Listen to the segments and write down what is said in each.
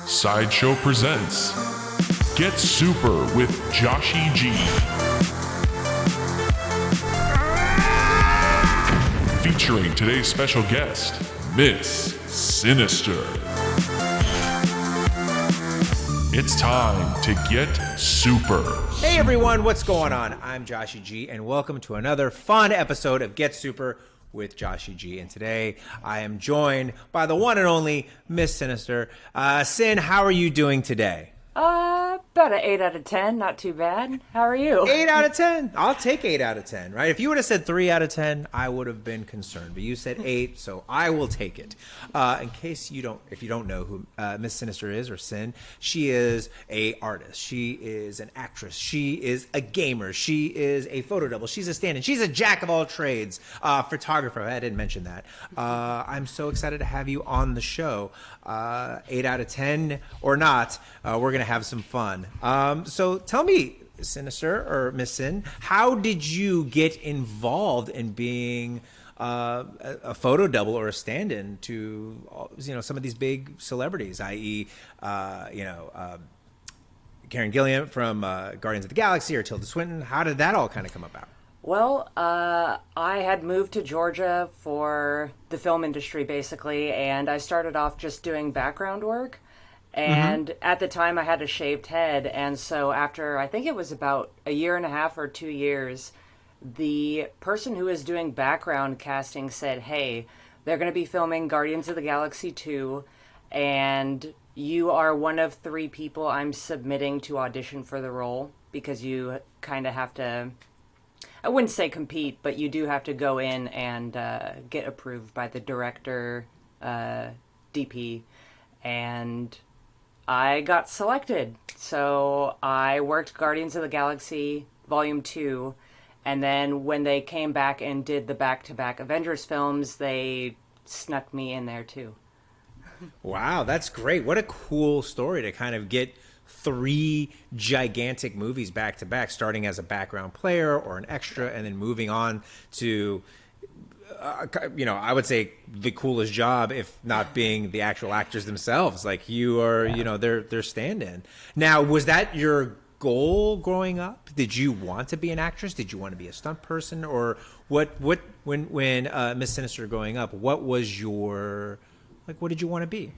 Sideshow presents Get Super with Joshy G. Featuring today's special guest, Miss Sinister. It's time to get super. Hey everyone, what's going on? I'm Joshy G, and welcome to another fun episode of Get Super with Joshy G. And today I am joined by the one and only Miss Sinister. Sin, how are you doing today? About an 8 out of 10, not too bad. How are you? 8 out of 10. I'll take 8 out of 10, right? If you would have said 3 out of 10, I would have been concerned. But you said 8, so I will take it. In case you don't know who Miss Sinister is, or Sin, she is a artist. She is an actress. She is a gamer. She is a photo double. She's a stand-in. She's a jack of all trades. Photographer. I didn't mention that. I'm so excited to have you on the show. 8 out of 10 or not, we're going to have some fun. So tell me, Sinister or Miss Sin, how did you get involved in being a photo double or a stand-in to some of these big celebrities, i.e., Karen Gillan from Guardians of the Galaxy or Tilda Swinton? How did that all kind of come about? Well, I had moved to Georgia for the film industry, basically, and I started off just doing background work. And at the time, I had a shaved head, and so after, I think it was about a year and a half or 2 years, the person who was doing background casting said, hey, they're going to be filming Guardians of the Galaxy 2, and you are one of 3 people I'm submitting to audition for the role, because you kind of have to, I wouldn't say compete, but you do have to go in and get approved by the director, DP, and I got selected. So I worked Guardians of the Galaxy Volume 2, and then when they came back and did the back-to-back Avengers films, they snuck me in there too. Wow, that's great. What a cool story to kind of get 3 gigantic movies back to back, starting as a background player or an extra, and then moving on to, I would say the coolest job, if not being the actual actors themselves. Like you are, they're stand-in. Now, was that your goal growing up? Did you want to be an actress? Did you want to be a stunt person? Or when Miss Sinister growing up, what was your, what did you want to be?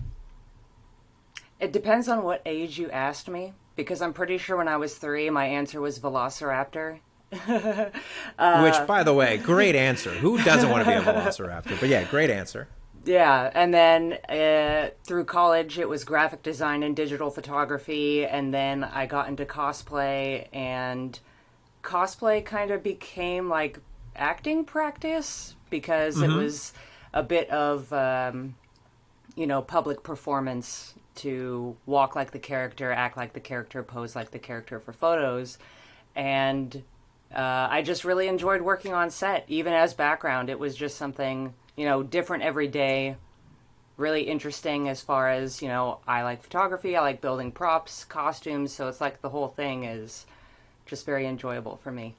It depends on what age you asked me, because I'm pretty sure when I was 3, my answer was Velociraptor. Which, by the way, great answer. Who doesn't want to be a Velociraptor? But yeah, great answer. Yeah, and then through college, it was graphic design and digital photography, and then I got into cosplay, and cosplay kind of became like acting practice, because it was a bit of, public performance to walk like the character, act like the character, pose like the character for photos, and I just really enjoyed working on set, even as background. It was just something, different every day, really interesting as far as, I like photography, I like building props, costumes, so it's like the whole thing is just very enjoyable for me.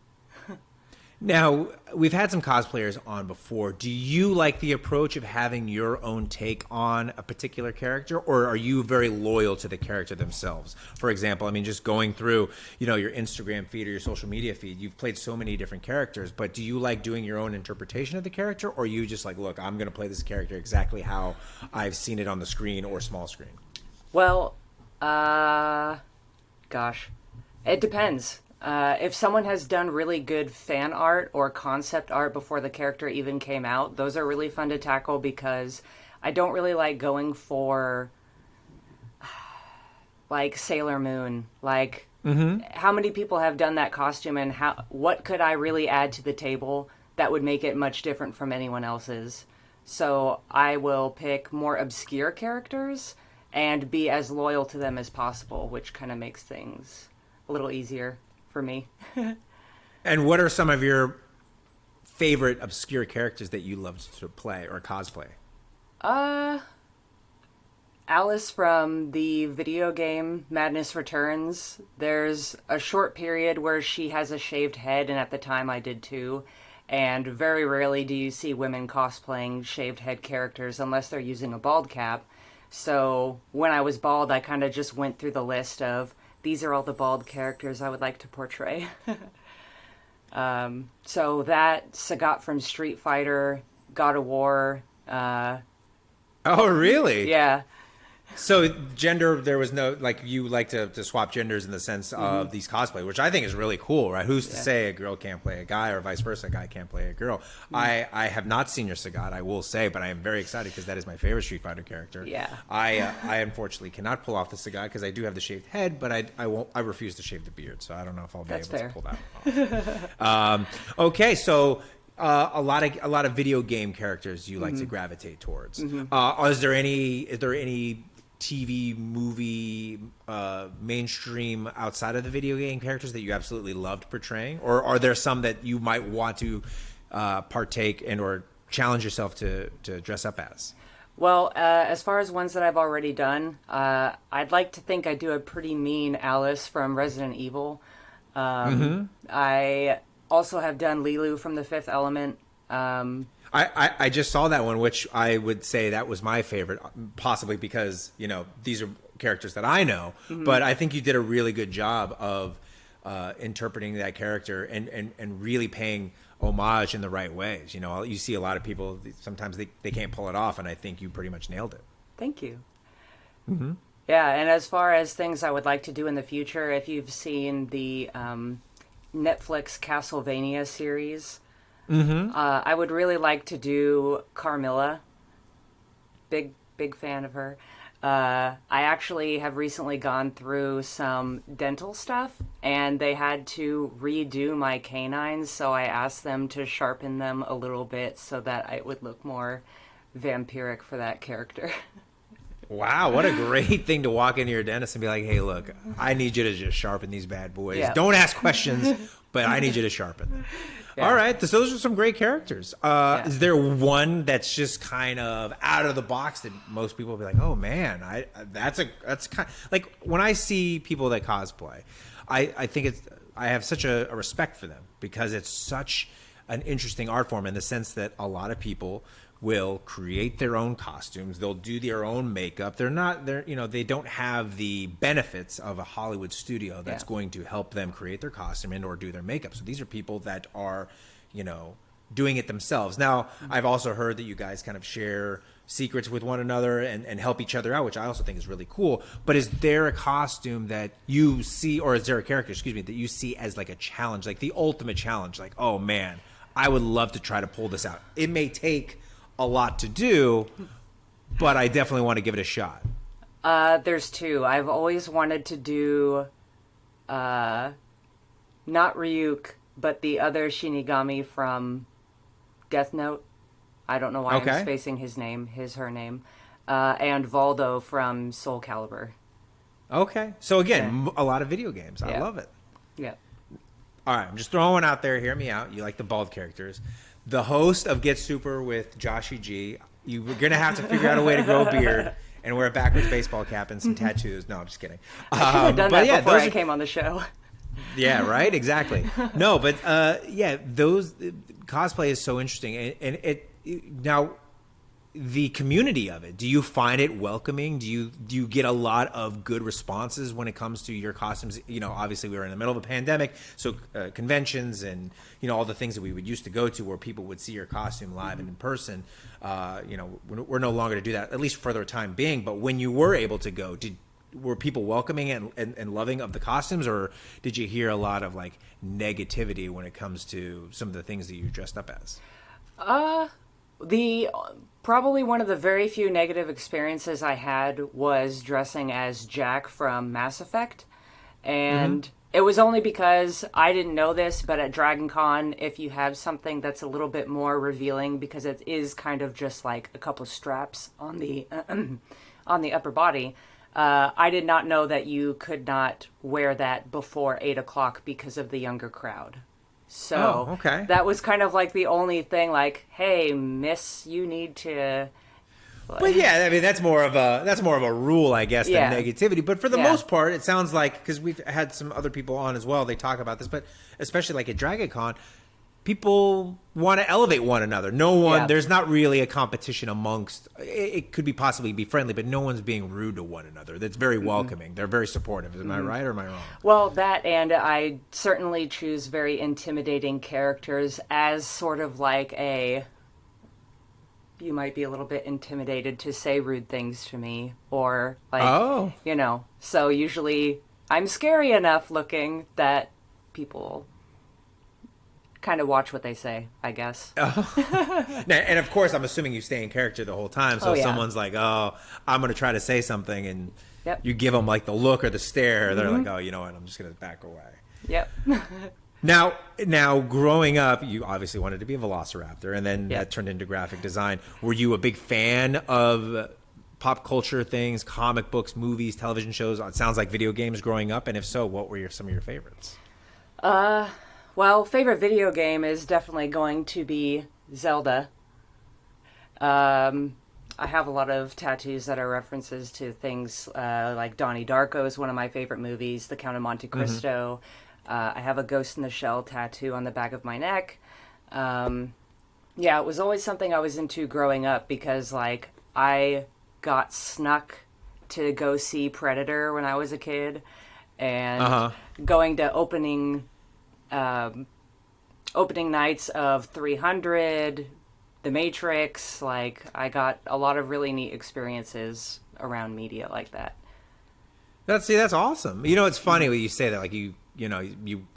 Now, we've had some cosplayers on before. Do you like the approach of having your own take on a particular character, or are you very loyal to the character themselves? For example, just going through, your Instagram feed or your social media feed, you've played so many different characters, but do you like doing your own interpretation of the character, or are you just like, look, I'm going to play this character exactly how I've seen it on the screen or small screen? Well, it depends. If someone has done really good fan art or concept art before the character even came out, those are really fun to tackle, because I don't really like going for, like, Sailor Moon. Like, how many people have done that costume, and what could I really add to the table that would make it much different from anyone else's? So I will pick more obscure characters and be as loyal to them as possible, which kind of makes things a little easier for me. And what are some of your favorite obscure characters that you love to play or cosplay? Alice from the video game Madness Returns. There's a short period where she has a shaved head, and at the time I did too. And very rarely do you see women cosplaying shaved head characters unless they're using a bald cap. So when I was bald, I kind of just went through the list of these are all the bald characters I would like to portray. So that Sagat from Street Fighter, God of War. Oh, really? Yeah. So gender, there was no, like, you like to swap genders in the sense of these cosplay, which I think is really cool, right? Who's to say a girl can't play a guy or vice versa, a guy can't play a girl? I have not seen your Sagat, I will say, but I am very excited because that is my favorite Street Fighter character. Yeah. I unfortunately cannot pull off the Sagat because I do have the shaved head, but I refuse to shave the beard, so I don't know if I'll be able to pull that off. Okay, so a lot of video game characters you like to gravitate towards. Is there any TV, movie, mainstream outside of the video game characters that you absolutely loved portraying? Or are there some that you might want to partake and or challenge yourself to dress up as? Well, as far as ones that I've already done, I'd like to think I do a pretty mean Alice from Resident Evil. I also have done Lilu from The Fifth Element. I just saw that one, which I would say that was my favorite, possibly because, you know, these are characters that I know, but I think you did a really good job of interpreting that character and really paying homage in the right ways. You know, you see a lot of people, sometimes they can't pull it off, and I think you pretty much nailed it. Thank you. Yeah, and as far as things I would like to do in the future, if you've seen the Netflix Castlevania series, I would really like to do Carmilla. Big fan of her. I actually have recently gone through some dental stuff, and they had to redo my canines, so I asked them to sharpen them a little bit so that it would look more vampiric for that character. Wow, what a great thing to walk into your dentist and be like, hey, look, I need you to just sharpen these bad boys. Yeah. Don't ask questions, but I need you to sharpen them. Yeah. All right, those are some great characters. Is there one that's just kind of out of the box that most people will be like, oh man, that's kind of, like when I see people that cosplay, I think I have such a respect for them because it's such an interesting art form in the sense that a lot of people will create their own costumes. They'll do their own makeup. They don't have the benefits of a Hollywood studio that's going to help them create their costume and or do their makeup. So these are people that are, doing it themselves. Now, I've also heard that you guys kind of share secrets with one another and help each other out, which I also think is really cool. But is there a costume that you see, or is there a character, that you see as like a challenge, like the ultimate challenge? Like, oh man, I would love to try to pull this out. It may take a lot to do, but I definitely want to give it a shot. There's two. I've always wanted to do not Ryuk, but the other Shinigami from Death Note. I don't know why I'm spacing her name. And Valdo from Soul Calibur. Okay. So again, a lot of video games. I love it. Yeah. All right, I'm just throwing one out there. Hear me out. You like the bald characters. The host of Get Super with Joshy G, you're going to have to figure out a way to grow a beard and wear a backwards baseball cap and some tattoos. No, I'm just kidding. I should have done that before I came on the show. Yeah, right? Exactly. No, but those cosplay is so interesting. And now the community of it, do you find it welcoming? Do you get a lot of good responses when it comes to your costumes? Obviously we were in the middle of a pandemic, so conventions and all the things that we would used to go to where people would see your costume live and in person, we're no longer to do that, at least for the time being. But when you were able to go, were people welcoming and loving of the costumes, or did you hear a lot of like negativity when it comes to some of the things that you dressed up as? Probably one of the very few negative experiences I had was dressing as Jack from Mass Effect. And it was only because I didn't know this, but at Dragon Con, if you have something that's a little bit more revealing, because it is kind of just like a couple straps on the on the upper body, I did not know that you could not wear that before 8 o'clock because of the younger crowd. So that was kind of like the only thing, like, hey, miss, you need to. But yeah, I mean that's more of a rule, I guess, than negativity. But for the most part, it sounds like, because we've had some other people on as well, they talk about this, but especially like at Dragon Con, people want to elevate one another. No one, there's not really a competition amongst, it could be possibly be friendly, but no one's being rude to one another. That's very welcoming. They're very supportive. Am I right or am I wrong? Well, that, and I certainly choose very intimidating characters as sort of like you might be a little bit intimidated to say rude things to me, or like, so usually I'm scary enough looking that people kind of watch what they say, I guess. And of course, I'm assuming you stay in character the whole time. So if someone's like, "Oh, I'm going to try to say something," and you give them like the look or the stare, they're like, "Oh, you know what? I'm just going to back away." Yep. Now, growing up, you obviously wanted to be a velociraptor, and then that turned into graphic design. Were you a big fan of pop culture things, comic books, movies, television shows? It sounds like video games growing up, and if so, what were some of your favorites? Well, favorite video game is definitely going to be Zelda. I have a lot of tattoos that are references to things like Donnie Darko is one of my favorite movies, The Count of Monte Cristo. I have a Ghost in the Shell tattoo on the back of my neck. It was always something I was into growing up because, like, I got snuck to go see Predator when I was a kid, and going to opening nights of 300, The Matrix. Like, I got a lot of really neat experiences around media like that. That's awesome. You know, it's funny when you say that, like, you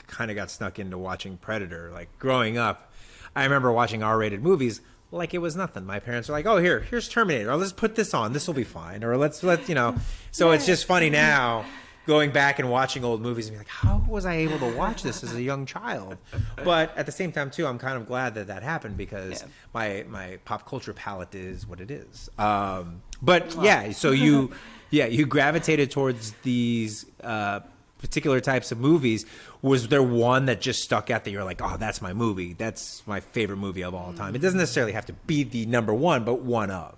kind of got snuck into watching Predator. Like, growing up, I remember watching R-rated movies like it was nothing. My parents were like, "Oh, here's Terminator. Or let's put this on. This will be fine." Or let's. So it's just funny now going back and watching old movies and be like, how was I able to watch this as a young child? But at the same time, too, I'm kind of glad that happened because my pop culture palette is what it is. So you gravitated towards these particular types of movies. Was there one that just stuck out that you're like, oh, that's my movie. That's my favorite movie of all time? It doesn't necessarily have to be the number one, but one of.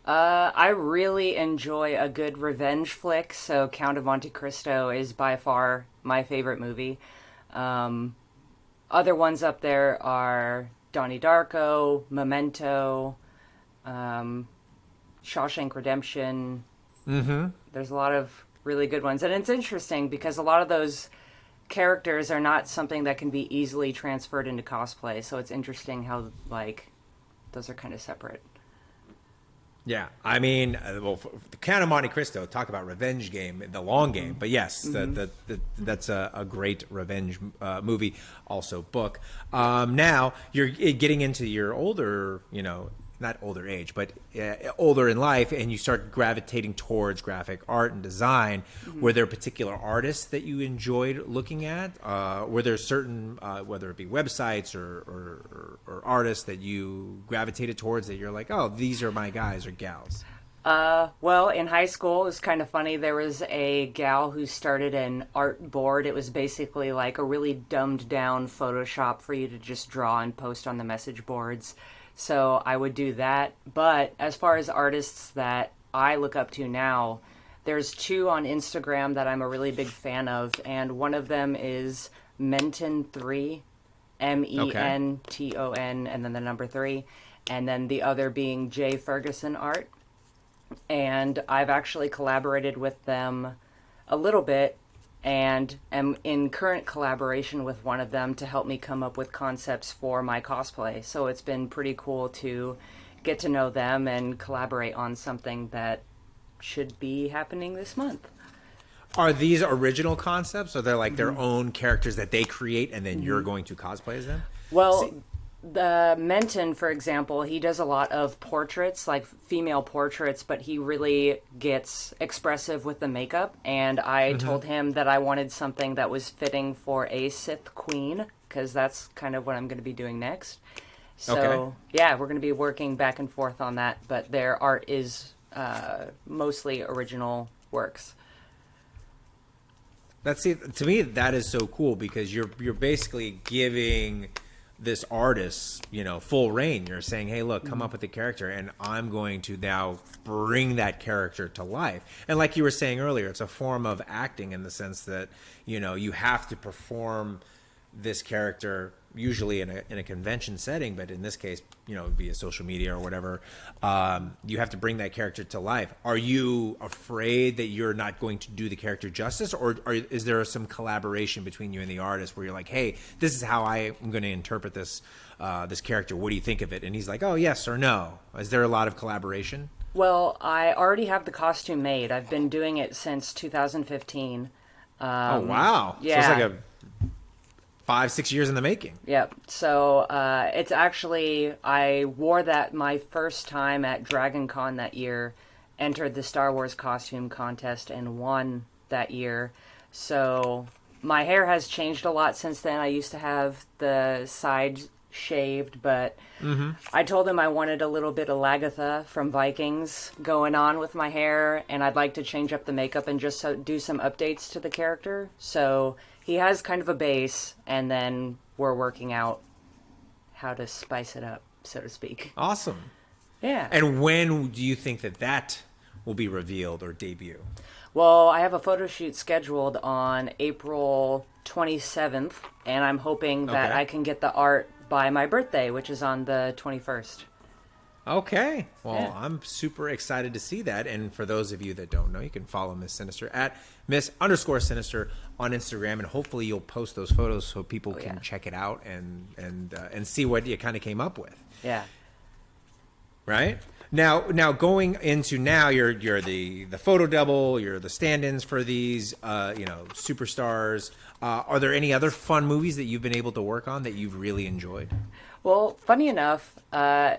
I really enjoy a good revenge flick, so Count of Monte Cristo is by far my favorite movie. Other ones up there are Donnie Darko, Memento, Shawshank Redemption. There's a lot of really good ones. And it's interesting because a lot of those characters are not something that can be easily transferred into cosplay, so it's interesting how, like, those are kind of separate. Yeah, I mean, the Count of Monte Cristo, talk about revenge game, the long game. But yes, that's a great revenge movie, also book. Now, you're getting into your older, not older age, but older in life, and you start gravitating towards graphic art and design. Were there particular artists that you enjoyed looking at? Were there certain, whether it be websites or artists that you gravitated towards that you're like, oh, these are my guys or gals? Well, in high school, it was kind of funny. There was a gal who started an art board. It was basically like a really dumbed down Photoshop for you to just draw and post on the message boards. So I would do that. But as far as artists that I look up to now, there's two on Instagram that I'm a really big fan of. And one of them is Menton3, Menton, and then the number 3. And then the other being J Ferguson Art. And I've actually collaborated with them a little bit and am in current collaboration with one of them to help me come up with concepts for my cosplay. So it's been pretty cool to get to know them and collaborate on something that should be happening this month. Are these original concepts? Or they're like their own characters that they create and then you're going to cosplay as them? Well, the Menton, for example, he does a lot of portraits, like female portraits, but he really gets expressive with the makeup. And I told him that I wanted something that was fitting for a Sith Queen, because that's kind of what I'm going to be doing next. So, yeah, we're going to be working back and forth on that, but their art is mostly original works. To me, that is so cool because you're basically giving this artist, full reign. You're saying, hey, look, come up with a character and I'm going to now bring that character to life. And like you were saying earlier, it's a form of acting in the sense that, you have to perform this character, usually in a convention setting, but in this case, via social media or whatever, you have to bring that character to life. Are you afraid that you're not going to do the character justice, or is there some collaboration between you and the artist where you're like, hey, this is how I am going to interpret this character. What do you think of it? And he's like, oh, yes or no. Is there a lot of collaboration? Well, I already have the costume made. I've been doing it since 2015. Oh, wow. Yeah. So it's like a 5-6 years in the making. Yep. So it's actually, I wore that my first time at Dragon Con that year, entered the Star Wars costume contest and won that year. So my hair has changed a lot since then. I used to have the sides shaved, but I told him I wanted a little bit of Lagatha from Vikings going on with my hair, and I'd like to change up the makeup and just do some updates to the character. So he has kind of a base, and then we're working out how to spice it up, so to speak. Awesome. Yeah. And when do you think that will be revealed or debut? Well, I have a photo shoot scheduled on April 27th, and I'm hoping that I can get the art by my birthday, which is on the 21st. Okay. Well, Yeah. I'm super excited to see that. And for those of you that don't know, you can follow Miss Sinister at Miss_Sinister on Instagram, and hopefully you'll post those photos so people can check it out and see what you kind of came up with. Yeah. Right? Now going into you're the photo double, you're the stand-ins for these superstars. Are there any other fun movies that you've been able to work on that you've really enjoyed? Well, funny enough,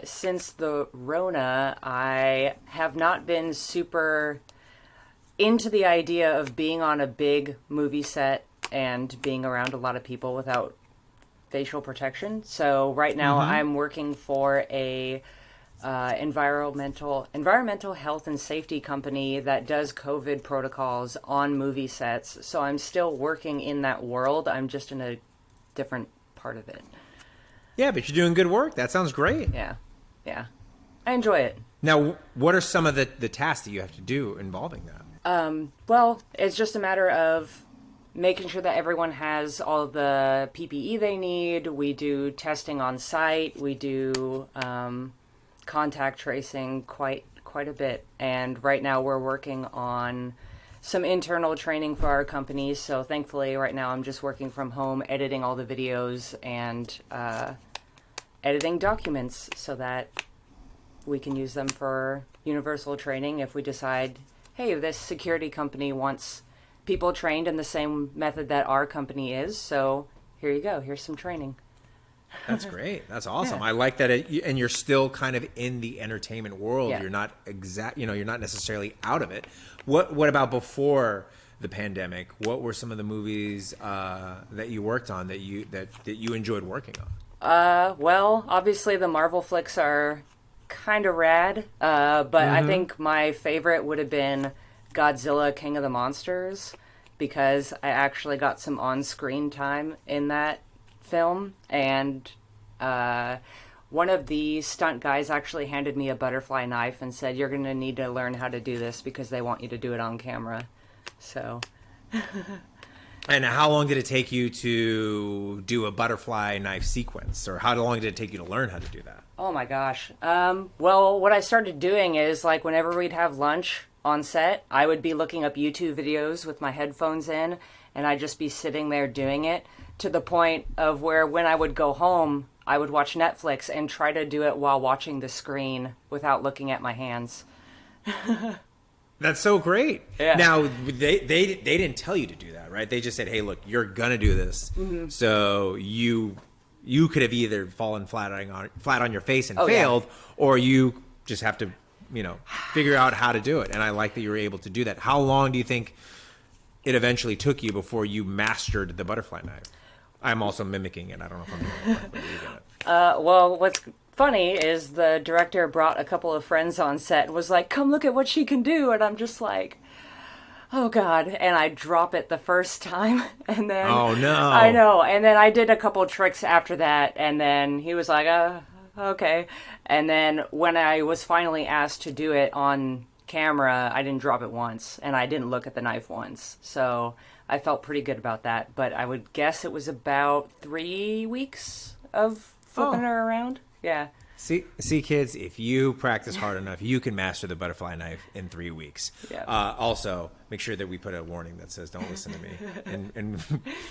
since the Rona, I have not been super into the idea of being on a big movie set and being around a lot of people without facial protection. So right now I'm working for a environmental health and safety company that does COVID protocols on movie sets. So I'm still working in that world. I'm just in a different part of it. Yeah, but you're doing good work. That sounds great. Yeah. I enjoy it. Now, what are some of the tasks that you have to do involving that? Well, it's just a matter of making sure that everyone has all the PPE they need. We do testing on site. We do contact tracing quite a bit. And right now we're working on some internal training for our company. So thankfully right now I'm just working from home, editing all the videos and editing documents so that we can use them for universal training if we decide, hey, this security company wants people trained in the same method that our company is. So here you go. Here's some training. That's great. That's awesome. Yeah. I like that. And you're still kind of in the entertainment world. Yeah. You're not you're not necessarily out of it. What about before the pandemic? What were some of the movies that you worked on that you enjoyed working on? Well, obviously the Marvel flicks are kind of rad, but I think my favorite would have been Godzilla King of the Monsters, because I actually got some on-screen time in that film, and one of the stunt guys actually handed me a butterfly knife and said, you're going to need to learn how to do this because they want you to do it on camera. So... And how long did it take you to do a butterfly knife sequence? Or how long did it take you to learn how to do that? Oh my gosh. Well, what I started doing is, like, whenever we'd have lunch on set, I would be looking up YouTube videos with my headphones in, and I'd just be sitting there doing it, to the point of where when I would go home, I would watch Netflix and try to do it while watching the screen without looking at my hands. That's so great. Yeah. Now, they didn't tell you to do that, right? They just said, hey, look, you're going to do this. So you could have either fallen flat on your face and failed, or you just have to, figure out how to do it. And I like that you were able to do that. How long do you think it eventually took you before you mastered the butterfly knife? I'm also mimicking it. I don't know if I'm doing it right, but you get it. Well, what's funny is the director brought a couple of friends on set and was like, come look at what she can do. And I'm just like, oh God. And I drop it the first time. And then, oh no. I know. And then I did a couple of tricks after that. And then he was like, okay. And then when I was finally asked to do it on camera, I didn't drop it once, and I didn't look at the knife once. So I felt pretty good about that. But I would guess it was about 3 weeks of flipping her around. Yeah. See, kids, if you practice hard enough, you can master the butterfly knife in 3 weeks. Yeah. Also, make sure that we put a warning that says, don't listen to me, and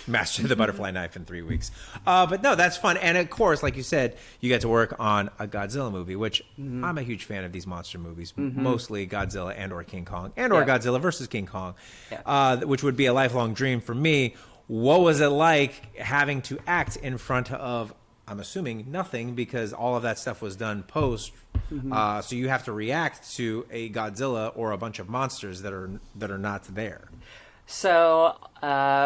master the butterfly knife in 3 weeks. But no, that's fun. And of course, like you said, you get to work on a Godzilla movie, which I'm a huge fan of these monster movies, mostly Godzilla and or King Kong, and or Godzilla versus King Kong, which would be a lifelong dream for me. What was it like having to act in front of, I'm assuming, nothing, because all of that stuff was done post. So you have to react to a Godzilla or a bunch of monsters that are not there. So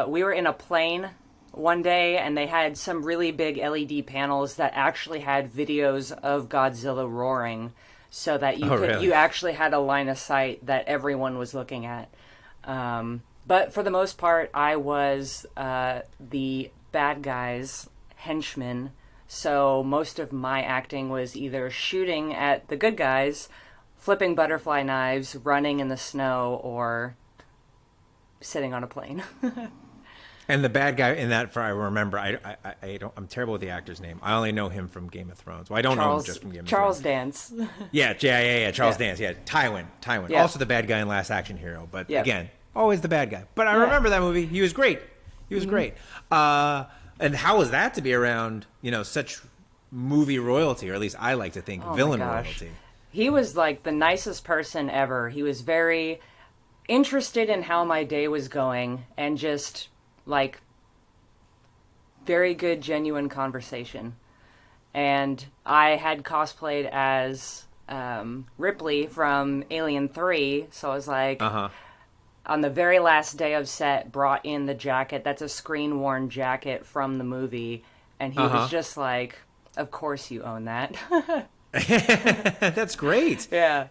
we were in a plane one day, and they had some really big LED panels that actually had videos of Godzilla roaring, so that you actually had a line of sight that everyone was looking at. But for the most part, I was the bad guy's henchman. So most of my acting was either shooting at the good guys, flipping butterfly knives, running in the snow, or sitting on a plane. And the bad guy in that, I remember, I'm terrible with the actor's name. I only know him from Game of Thrones. Well, I don't know him just from Game of Charles Thrones. Dance. Yeah. Charles Dance. Yeah, Tywin. Yeah. Also the bad guy in Last Action Hero. But again, always the bad guy. But I remember that movie. He was great. Great. And how was that to be around, such movie royalty, or at least I like to think villain royalty? He was like the nicest person ever. He was very interested in how my day was going, and just like very good, genuine conversation. And I had cosplayed as Ripley from Alien 3, so I was like... On the very last day of set, brought in the jacket. That's a screen-worn jacket from the movie. And he was just like, of course you own that. That's great. Yeah.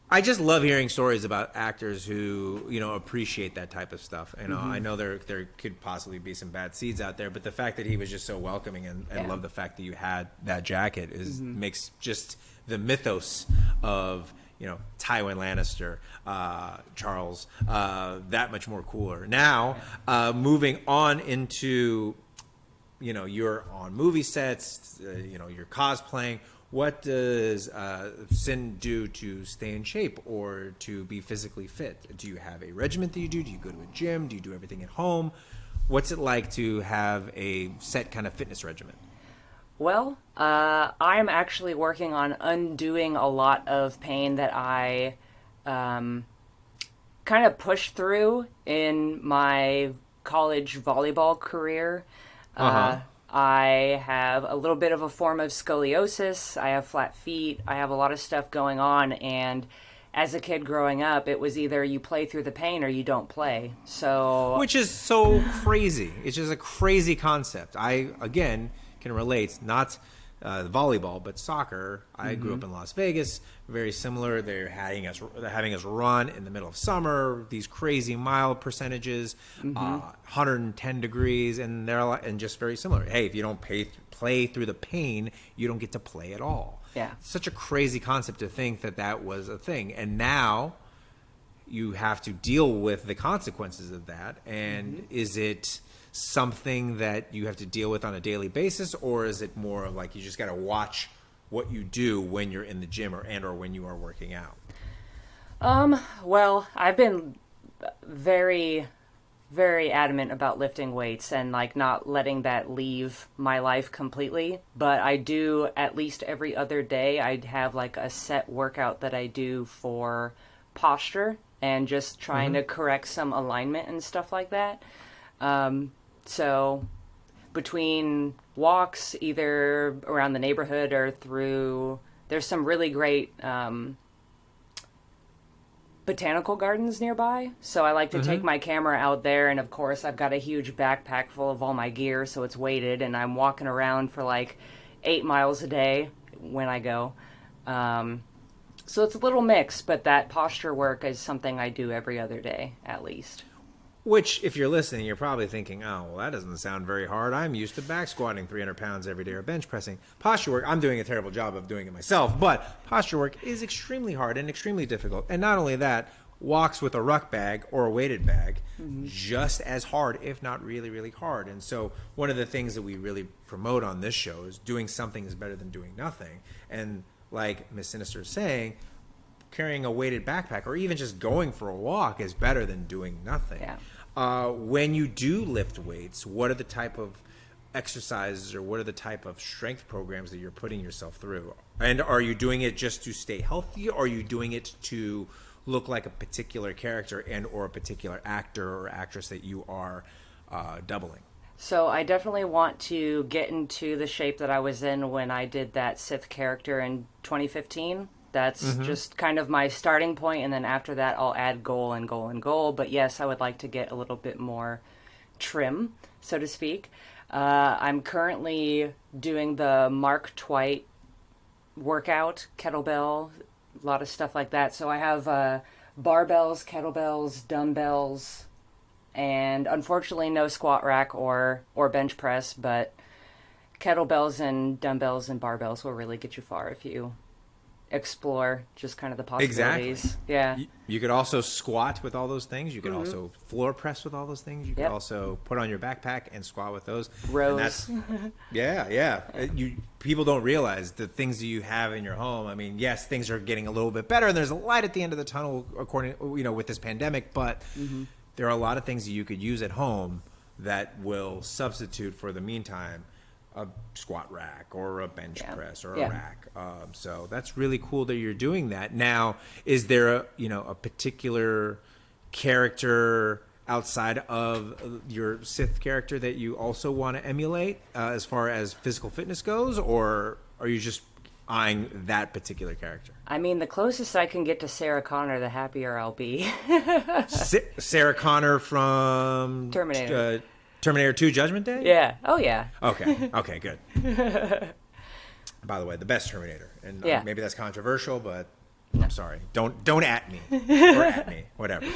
I just love hearing stories about actors who, appreciate that type of stuff. I know there could possibly be some bad seeds out there, but the fact that he was just so welcoming and loved the fact that you had that jacket makes just the mythos of... Tywin Lannister, Charles, that much more cooler. Now, moving on into, you're on movie sets, you're cosplaying. What does Sin do to stay in shape or to be physically fit? Do you have a regimen that you do? Do you go to a gym? Do you do everything at home? What's it like to have a set kind of fitness regimen? Well, I'm actually working on undoing a lot of pain that I kind of pushed through in my college volleyball career. I have a little bit of a form of scoliosis. I have flat feet. I have a lot of stuff going on. And as a kid growing up, it was either you play through the pain or you don't play. So, which is so crazy. It's just a crazy concept. I, again... can relate, not volleyball, but soccer. I grew up in Las Vegas, very similar. They're having us run in the middle of summer, these crazy mile percentages, 110 degrees, and and just very similar. Hey, if you don't play through the pain, you don't get to play at all. Yeah. It's such a crazy concept to think that was a thing. And now you have to deal with the consequences of that. And is it something that you have to deal with on a daily basis, or is it more of like you just got to watch what you do when you're in the gym or when you are working out? Well, I've been very, very adamant about lifting weights and like not letting that leave my life completely. But I do at least every other day. I'd have like a set workout that I do for posture and just trying to correct some alignment and stuff like that. So between walks, either around the neighborhood or there's some really great botanical gardens nearby. So I like to take my camera out there. And of course, I've got a huge backpack full of all my gear, so it's weighted. And I'm walking around for like 8 miles a day when I go. So it's a little mix, but that posture work is something I do every other day, at least. Which, if you're listening, you're probably thinking, oh, well, that doesn't sound very hard. I'm used to back squatting 300 pounds every day or bench pressing. Posture work, I'm doing a terrible job of doing it myself, but posture work is extremely hard and extremely difficult. And not only that, walks with a ruck bag or a weighted bag, just as hard, if not really, really hard. And so one of the things that we really promote on this show is doing something is better than doing nothing. And like Miss Sinister is saying, carrying a weighted backpack or even just going for a walk is better than doing nothing. Yeah. When you do lift weights, what are the type of exercises or what are the type of strength programs that you're putting yourself through? And are you doing it just to stay healthy, or are you doing it to look like a particular character and or a particular actor or actress that you are doubling? So I definitely want to get into the shape that I was in when I did that Sith character in 2015. That's just kind of my starting point, and then after that I'll add goal and goal and goal. But yes, I would like to get a little bit more trim, so to speak. I'm currently doing the Mark Twight workout, kettlebell, a lot of stuff like that. So I have barbells, kettlebells, dumbbells, and unfortunately no squat rack or bench press, but kettlebells and dumbbells and barbells will really get you far if you explore just kind of the possibilities. Exactly. Yeah. You could also squat with all those things. You could also floor press with all those things. You could also put on your backpack and squat with those. Rows. And that's, yeah. People don't realize the things that you have in your home. I mean, yes, things are getting a little bit better, and there's a light at the end of the tunnel, with this pandemic. But there are a lot of things that you could use at home that will substitute for the meantime a squat rack or a bench press or a rack. So that's really cool that you're doing that. Now, is there a particular character outside of your Sith character that you also want to emulate as far as physical fitness goes, or are you just eyeing that particular character? I mean, the closest I can get to Sarah Connor, the happier I'll be. Sarah Connor from Terminator. Terminator 2 Judgment Day? Yeah. Oh, yeah. Okay, good. By the way, the best Terminator. And maybe that's controversial, but I'm sorry. Don't at me. Or at me. Whatever.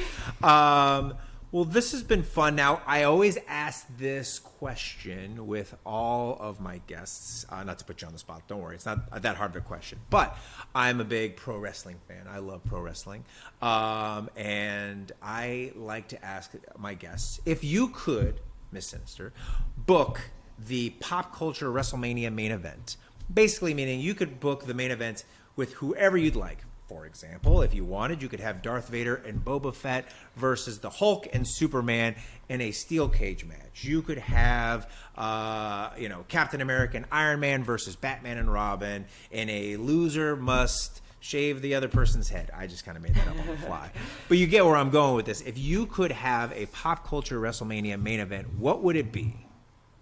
Well, this has been fun. Now, I always ask this question with all of my guests. Not to put you on the spot. Don't worry. It's not that hard of a question. But I'm a big pro wrestling fan. I love pro wrestling. And I like to ask my guests, if you could, Miss Sinister, book the pop culture WrestleMania main event. Basically meaning you could book the main event with whoever you'd like. For example, if you wanted, you could have Darth Vader and Boba Fett versus the Hulk and Superman in a steel cage match. You could have, Captain America and Iron Man versus Batman and Robin in a loser must shave the other person's head. I just kind of made that up on the fly. But you get where I'm going with this. If you could have a pop culture WrestleMania main event, what would it be?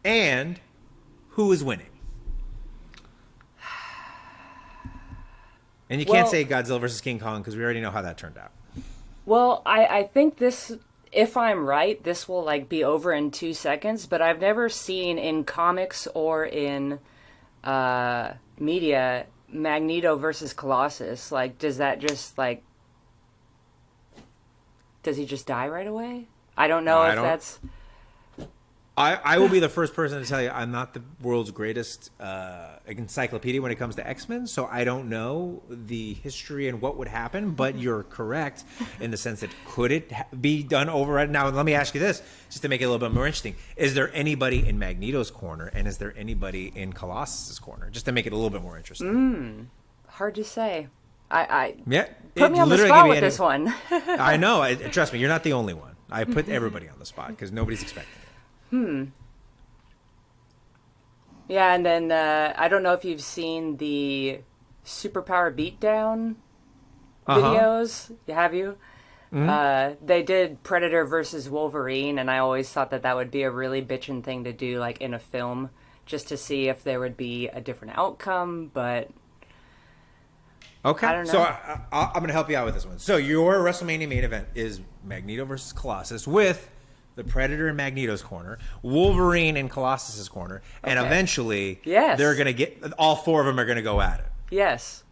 And who is winning? And you can't say Godzilla versus King Kong because we already know how that turned out. Well, I think this, if I'm right, this will be over in 2 seconds, but I've never seen in comics or in media Magneto versus Colossus. Does that just does he just die right away? I don't know that's... I will be the first person to tell you I'm not the world's greatest encyclopedia when it comes to X-Men, so I don't know the history and what would happen, but you're correct in the sense that could it be done over now? Let me ask you this, just to make it a little bit more interesting. Is there anybody in Magneto's corner, and is there anybody in Colossus's corner? Just to make it a little bit more interesting. Hard to say. I put me on the spot with this one. I know. Trust me, you're not the only one. I put everybody on the spot because nobody's expecting it. Yeah, and then I don't know if you've seen the Superpower Beatdown videos. Have you? They did Predator versus Wolverine, and I always thought that would be a really bitchin' thing to do, in a film, just to see if there would be a different outcome, but... Okay, I don't know. So I'm going to help you out with this one. So your WrestleMania main event is Magneto versus Colossus with the Predator in Magneto's corner, Wolverine in Colossus's corner, and eventually they're going to get, all four of them are going to go at it. Yes.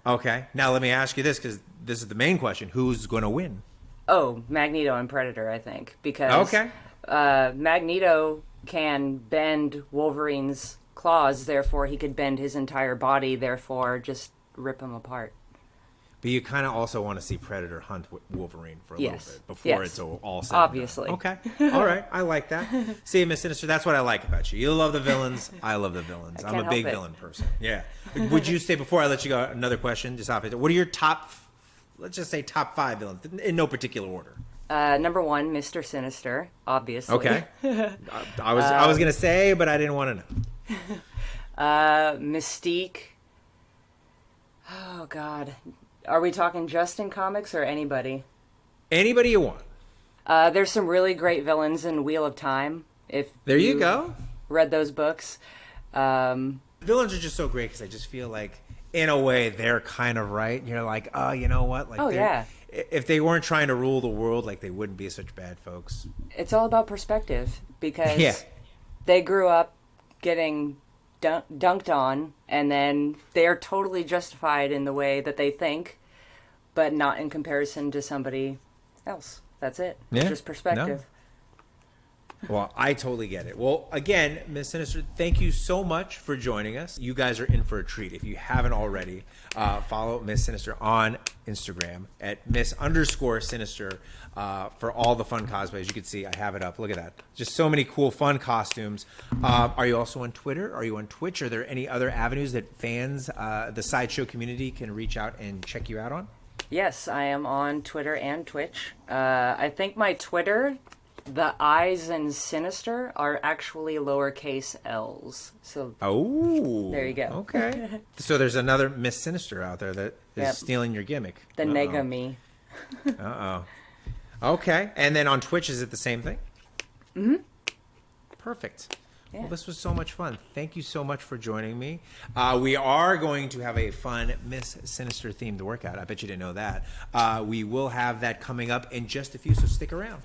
Okay. Now let me ask you this, because this is the main question. Who's going to win? Oh, Magneto and Predator, I think, because Okay. Magneto can bend Wolverine's claws, therefore he could bend his entire body, therefore just rip him apart. But you kind of also want to see Predator hunt Wolverine for a little Yes. bit before Yes. it's all said. Obviously. And done. Okay. All right. I like that. See, Miss Sinister, that's what I like about you. You love the villains. I love the villains. I'm can't a big help it. villain person. Yeah. Would you say, before I let you go, another question, just off it, what are your top, let's just say top 5 villains, in no particular order? Number 1, Mr. Sinister, obviously. Okay. I was going to say, but I didn't want to know. Mystique. Oh, God. Are we talking just in comics or anybody? Anybody you want. There's some really great villains in Wheel of Time. If There you go. read those books. Villains are just so great because I just feel like, in a way, they're kind of right. You're like, oh, you know what? Like, Oh, yeah. If they weren't trying to rule the world, like, they wouldn't be such bad folks. It's all about perspective because Yeah. they grew up getting dunked on, and then they're totally justified in the way that they think, but not in comparison to somebody else. That's it. It's Yeah. just perspective. Well, I totally get it. Well, again, Miss Sinister, thank you so much for joining us. You guys are in for a treat. If you haven't already, follow Miss Sinister on Instagram at Miss_Sinister for all the fun cosplays. You can see I have it up. Look at that. Just so many cool, fun costumes. Are you also on Twitter? Are you on Twitch? Are there any other avenues that fans, the Sideshow community, can reach out and check you out on? Yes, I am on Twitter and Twitch. I think my Twitter, the I's in Sinister are actually lowercase L's. So Oh. There you go. Okay. So there's another Miss Sinister out there that is Yep. stealing your gimmick. the nega me. Uh-oh. Okay. And then on Twitch, is it the same thing? Mm-hmm. Perfect. Yeah. Well, this was so much fun. Thank you so much for joining me. We are going to have a fun Miss Sinister themed workout. I bet you didn't know that. We will have that coming up in just a few, so stick around.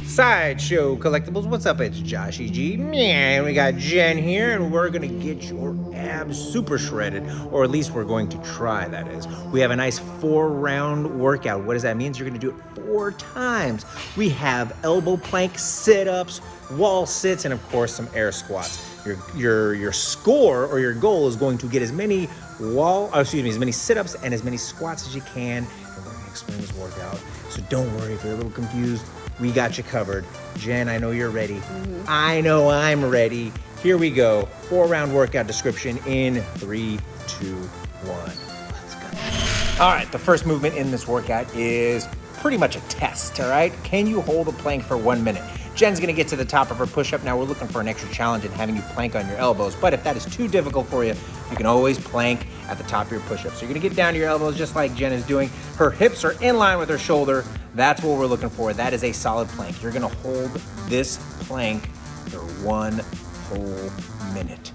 Sideshow Collectibles, what's up? It's Joshy G. And we got Jen here, and we're going to get your abs super shredded, or at least we're going to try, that is. We have a nice 4-round workout. What does that mean? You're going to do it 4 times. We have elbow plank sit-ups, wall sits, and of course some air squats. Your score or your goal is going to get as many as many sit-ups and as many squats as you can. And we're going to explain this workout. So don't worry if you're a little confused. We got you covered. Jen, I know you're ready. I know I'm ready. Here we go. 4-round workout description in 3, 2, 1. Let's go. All right, the first movement in this workout is pretty much a test, all right? Can you hold a plank for 1 minute? Jen's gonna get to the top of her push-up. Now we're looking for an extra challenge in having you plank on your elbows, but if that is too difficult for you, you can always plank at the top of your push-up. So you're gonna get down to your elbows just like Jen is doing. Her hips are in line with her shoulder. That's what we're looking for. That is a solid plank. You're gonna hold this plank for 1 whole minute.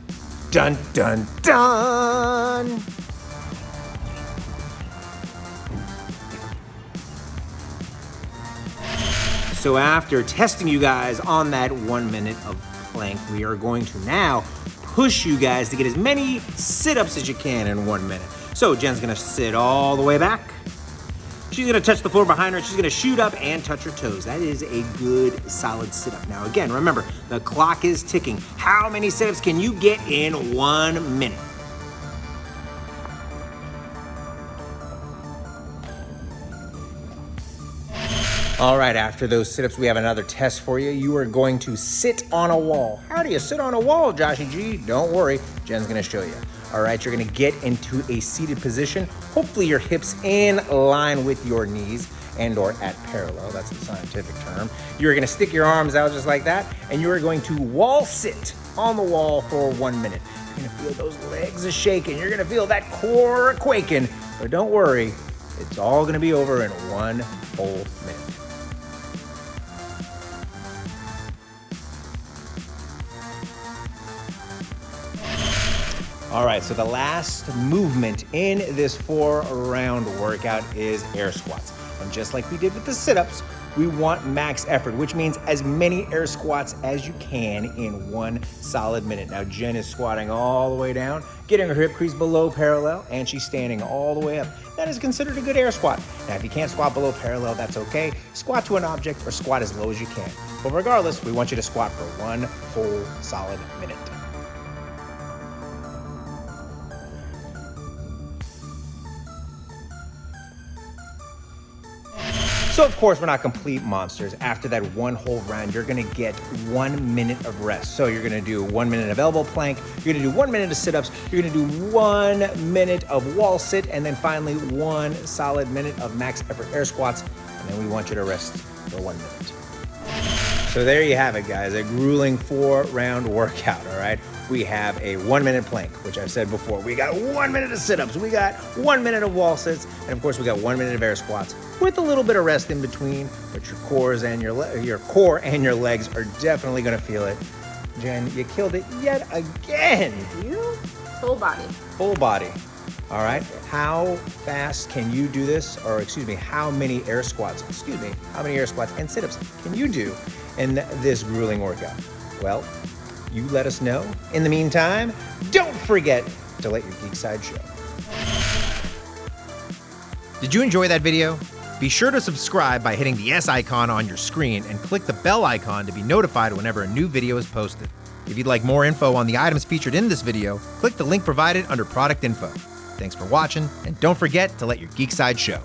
Dun, dun, dun! So after testing you guys on that 1 minute of plank, we are going to now push you guys to get as many sit-ups as you can in 1 minute. So Jen's gonna sit all the way back. She's gonna touch the floor behind her. She's gonna shoot up and touch her toes. That is a good, solid sit-up. Now again, remember, the clock is ticking. How many sit-ups can you get in 1 minute? All right, after those sit-ups, we have another test for you. You are going to sit on a wall. How do you sit on a wall, Joshy G? Don't worry, Jen's gonna show you. All right, you're gonna get into a seated position. Hopefully your hips in line with your knees and or at parallel, that's the scientific term. You're gonna stick your arms out just like that, and you're going to wall sit on the wall for 1 minute. You're gonna feel those legs are shaking. You're gonna feel that core quaking, but don't worry, it's all gonna be over in 1 whole minute. All right, so the last movement in this 4-round workout is air squats. And just like we did with the sit-ups, we want max effort, which means as many air squats as you can in 1 solid minute. Now, Jen is squatting all the way down, getting her hip crease below parallel, and she's standing all the way up. That is considered a good air squat. Now, if you can't squat below parallel, that's okay. Squat to an object or squat as low as you can. But regardless, we want you to squat for 1 whole solid minute. So of course, we're not complete monsters. After that 1 whole round, you're gonna get 1 minute of rest. So you're gonna do 1 minute of elbow plank, you're gonna do 1 minute of sit-ups, you're gonna do 1 minute of wall sit, and then finally 1 solid minute of max effort air squats, and then we want you to rest for 1 minute. So there you have it, guys, a grueling 4-round workout, all right? We have a 1 minute plank, which I've said before. We got 1 minute of sit-ups, we got 1 minute of wall sits, and of course we got 1 minute of air squats with a little bit of rest in between, but your core and your legs are definitely gonna feel it. Jen, you killed it yet again. You? Full body. Full body. All right, how fast can you do this? Or excuse me, how many air squats and sit-ups can you do in this grueling workout? Well, you let us know. In the meantime, don't forget to let your geek side show. Did you enjoy that video? Be sure to subscribe by hitting the S icon on your screen and click the bell icon to be notified whenever a new video is posted. If you'd like more info on the items featured in this video, click the link provided under product info. Thanks for watching, and don't forget to let your geek side show.